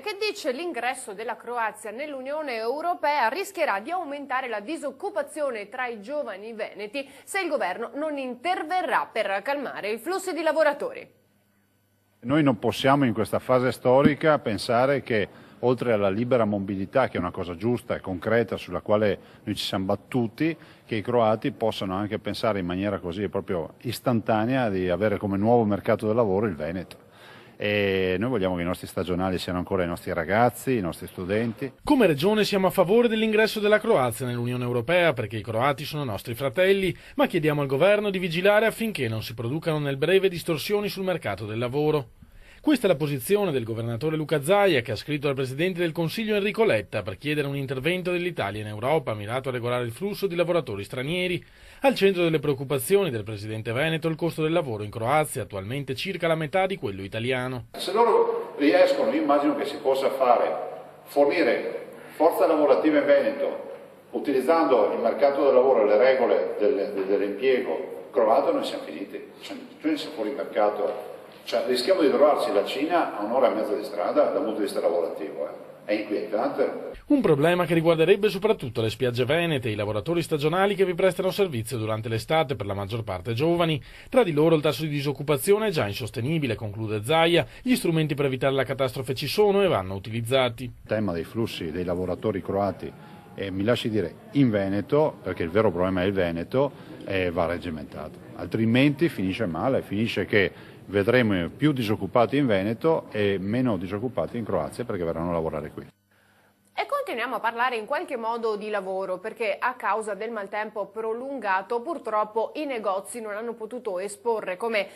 Che dice l'ingresso della Croazia nell'Unione Europea rischierà di aumentare la disoccupazione tra i giovani veneti se il governo non interverrà per calmare i flussi di lavoratori. Noi non possiamo in questa fase storica pensare che oltre alla libera mobilità, che è una cosa giusta e concreta sulla quale noi ci siamo battuti, che i croati possano anche pensare in maniera così proprio istantanea di avere come nuovo mercato del lavoro il Veneto. E noi vogliamo che i nostri stagionali siano ancora i nostri ragazzi, i nostri studenti. Come Regione siamo a favore dell'ingresso della Croazia nell'Unione Europea perché i croati sono nostri fratelli, ma chiediamo al governo di vigilare affinché non si producano nel breve distorsioni sul mercato del lavoro. Questa è la posizione del governatore Luca Zaia, che ha scritto al Presidente del Consiglio Enrico Letta per chiedere un intervento dell'Italia in Europa mirato a regolare il flusso di lavoratori stranieri. Al centro delle preoccupazioni del Presidente Veneto il costo del lavoro in Croazia, attualmente circa la metà di quello italiano. Se loro riescono, io immagino che si possa fornire forza lavorativa in Veneto utilizzando il mercato del lavoro e le regole dell'impiego croato, noi siamo finiti. Noi siamo fuori mercato. Rischiamo di trovarci la Cina a un'ora e mezza di strada dal punto di vista lavorativo. È inquietante. Un problema che riguarderebbe soprattutto le spiagge venete e i lavoratori stagionali che vi prestano servizio durante l'estate, per la maggior parte giovani. Tra di loro il tasso di disoccupazione è già insostenibile, conclude Zaia. Gli strumenti per evitare la catastrofe ci sono e vanno utilizzati. Il tema dei flussi dei lavoratori croati, mi lasci dire in Veneto, perché il vero problema è il Veneto, va reggimentato. Altrimenti finisce male, finisce che vedremo più disoccupati in Veneto e meno disoccupati in Croazia perché verranno a lavorare qui. E continuiamo a parlare in qualche modo di lavoro perché a causa del maltempo prolungato purtroppo i negozi non hanno potuto esporre come